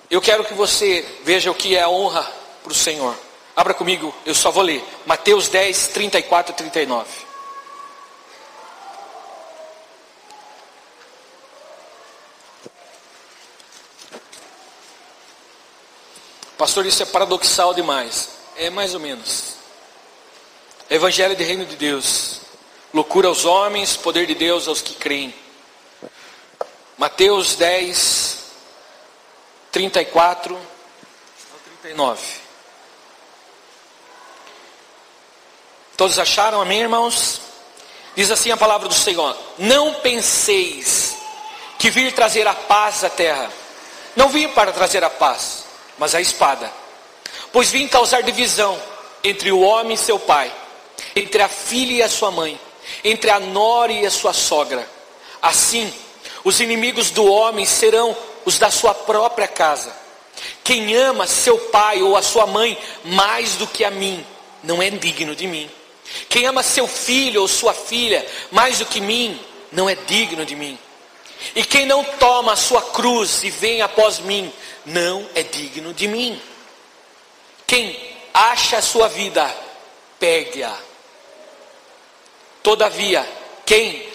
Eu quero que você veja o que é a honra para o Senhor. Abra comigo, eu só vou ler. Mateus 10, 34 e 39. Pastor, isso é paradoxal demais. É mais ou menos. Evangelho do Reino de Deus. Loucura aos homens, poder de Deus aos que creem. Mateus 10, 34 ao 39. Todos acharam, amém, irmãos? Diz assim a palavra do Senhor: não penseis que vir trazer a paz à terra. Não vim para trazer a paz, mas a espada. Pois vim causar divisão entre o homem e seu pai, entre a filha e a sua mãe, entre a nora e a sua sogra. Assim, os inimigos do homem serão os da sua própria casa. Quem ama seu pai ou a sua mãe mais do que a mim, não é digno de mim. Quem ama seu filho ou sua filha mais do que mim, não é digno de mim. E quem não toma a sua cruz e vem após mim, não é digno de mim. Quem acha a sua vida, perde-a. Todavia, quem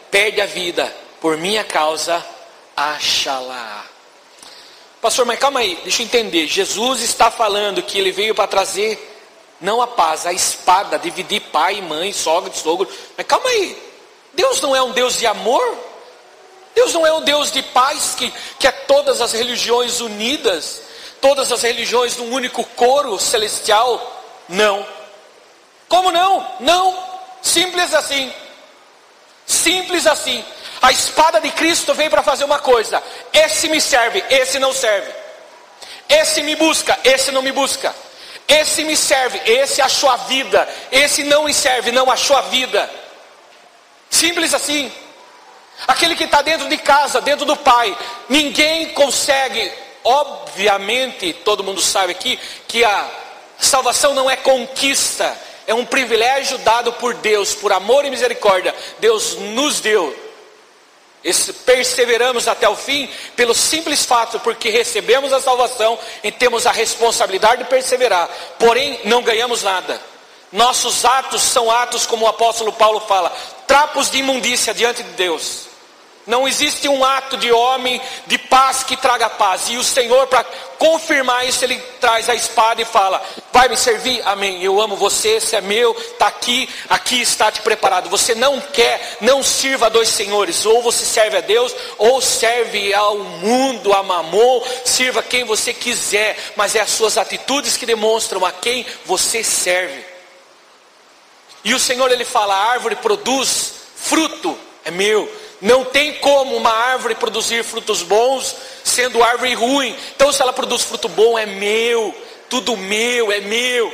perde a vida por minha causa, acha-la. Pastor, mas calma aí, deixa eu entender. Jesus está falando que Ele veio para trazer não a paz, a espada, dividir pai, mãe, sogra, sogro. Mas calma aí, Deus não é um Deus de amor? Deus não é um Deus de paz que quer todas as religiões unidas, todas as religiões num único coro celestial? Não. Como não? Não. Simples assim. Simples assim. A espada de Cristo veio para fazer uma coisa: esse me serve, esse não serve. Esse me busca, esse não me busca. Esse me serve, esse achou a vida. Esse não me serve, não achou a vida. Simples assim. Aquele que está dentro de casa, dentro do Pai, ninguém consegue. Obviamente, todo mundo sabe aqui que a salvação não é conquista, é um privilégio dado por Deus, por amor e misericórdia. Deus nos deu. Perseveramos até o fim pelo simples fato, porque recebemos a salvação e temos a responsabilidade de perseverar. Porém, não ganhamos nada. Nossos atos são atos, como o apóstolo Paulo fala, trapos de imundícia diante de Deus. Não existe um ato de homem de paz que traga paz. E o Senhor, para confirmar isso, Ele traz a espada e fala: vai me servir? Amém. Eu amo você, esse é meu, está aqui, aqui está te preparado. Você não sirva a dois senhores. Ou você serve a Deus, ou serve ao mundo, a mamon. Sirva quem você quiser, mas é as suas atitudes que demonstram a quem você serve. E o Senhor, Ele fala: a árvore produz fruto, é meu. Não tem como uma árvore produzir frutos bons sendo árvore ruim. Então, se ela produz fruto bom, é meu. Tudo meu, é meu.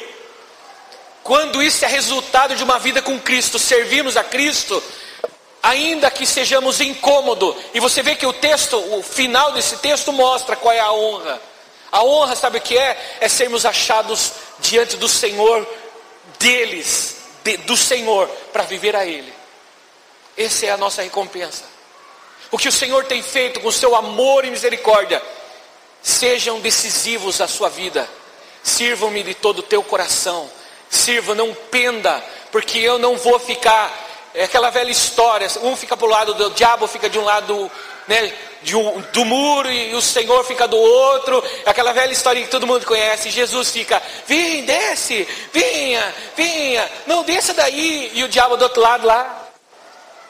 Quando isso é resultado de uma vida com Cristo, servimos a Cristo, ainda que sejamos incômodos. E você vê que o final desse texto mostra qual é a honra. A honra, sabe o que é? É sermos achados diante do Senhor, do Senhor, para viver a Ele. Essa é a nossa recompensa. O que o Senhor tem feito com o seu amor e misericórdia, sejam decisivos na sua vida. Sirvam-me de todo o teu coração. Sirva, não penda, porque eu não vou ficar. É aquela velha história, um fica para o lado do diabo, fica de um lado, né, do muro, e o Senhor fica do outro. É aquela velha história que todo mundo conhece. Jesus fica: vem, desce, venha, não desça daí. E o diabo do outro lado lá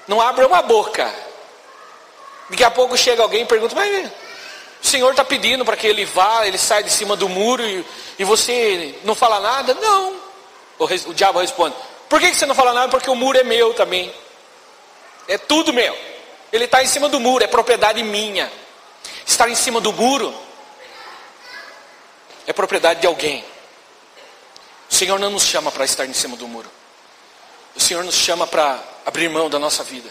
não abre uma boca. Daqui a pouco chega alguém e pergunta: mas o Senhor está pedindo para que ele vá, ele saia de cima do muro e você não fala nada? Não. O diabo responde: por que você não fala nada? Porque o muro é meu também. É tudo meu. Ele está em cima do muro, é propriedade minha. Estar em cima do muro é propriedade de alguém. O Senhor não nos chama para estar em cima do muro. O Senhor nos chama para abrir mão da nossa vida.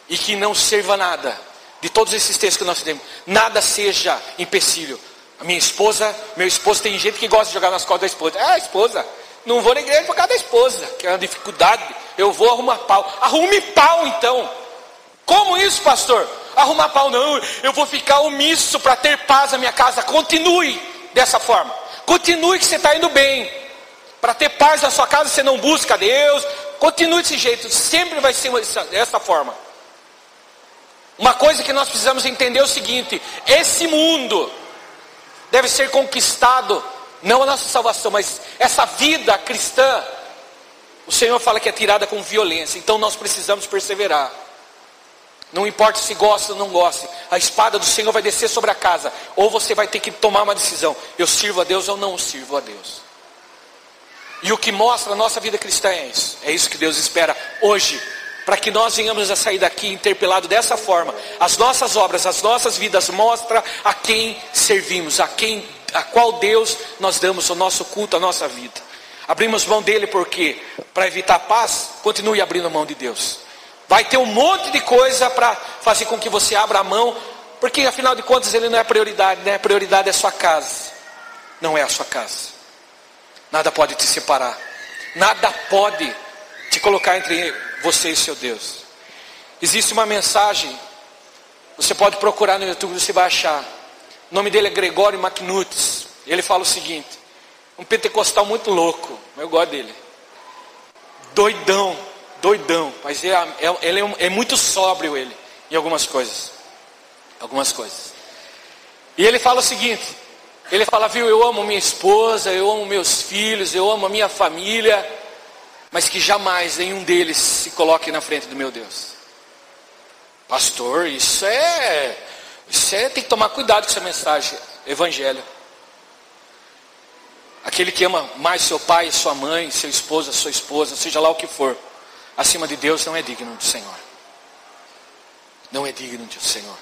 E que não serva nada. De todos esses textos que nós temos, nada seja empecilho. A minha esposa, meu esposo, tem gente que gosta de jogar nas costas da esposa. Ah, esposa, não vou na igreja por causa da esposa, que é uma dificuldade. Eu vou arrumar pau. Arrume pau então. Como isso, pastor? Arrumar pau não, eu vou ficar omisso para ter paz na minha casa. Continue dessa forma. Continue que você está indo bem. Para ter paz na sua casa você não busca Deus. Continue desse jeito, sempre vai ser dessa forma. Uma coisa que nós precisamos entender é o seguinte: esse mundo deve ser conquistado, não a nossa salvação, mas essa vida cristã, o Senhor fala que é tirada com violência. Então nós precisamos perseverar. Não importa se gosta ou não gosta, a espada do Senhor vai descer sobre a casa. Ou você vai ter que tomar uma decisão: eu sirvo a Deus ou não sirvo a Deus. E o que mostra a nossa vida cristã é isso. É isso que Deus espera hoje, para que nós venhamos a sair daqui interpelado dessa forma. As nossas obras, as nossas vidas mostram a quem servimos, a qual Deus nós damos o nosso culto, a nossa vida. Abrimos mão dele porque, para evitar paz, continue abrindo mão de Deus. Vai ter um monte de coisa para fazer com que você abra a mão, porque afinal de contas ele não é prioridade, né? A prioridade é a sua casa. Não é a sua casa. Nada pode te separar. Nada pode te colocar entre você e seu Deus. Existe uma mensagem, você pode procurar no YouTube, você vai achar. O nome dele é Gregório McNutt. Ele fala o seguinte: um pentecostal muito louco, eu gosto dele. Doidão, mas ele é muito sóbrio ele, em algumas coisas. E ele fala o seguinte: ele fala, viu, eu amo minha esposa, eu amo meus filhos, eu amo a minha família, mas que jamais nenhum deles se coloque na frente do meu Deus. Pastor, isso tem que tomar cuidado com essa mensagem, evangelho. Aquele que ama mais seu pai, sua mãe, seu esposo, sua esposa, seja lá o que for, acima de Deus não é digno do Senhor. não é digno do Senhor.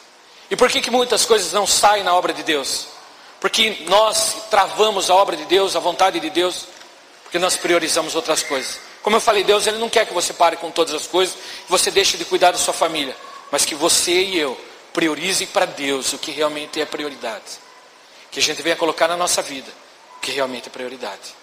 E por que muitas coisas não saem na obra de Deus? Porque nós travamos a obra de Deus, a vontade de Deus, porque nós priorizamos outras coisas. Como eu falei, Deus Ele não quer que você pare com todas as coisas, que você deixe de cuidar da sua família, mas que você e eu priorize para Deus o que realmente é prioridade. Que a gente venha colocar na nossa vida o que realmente é prioridade.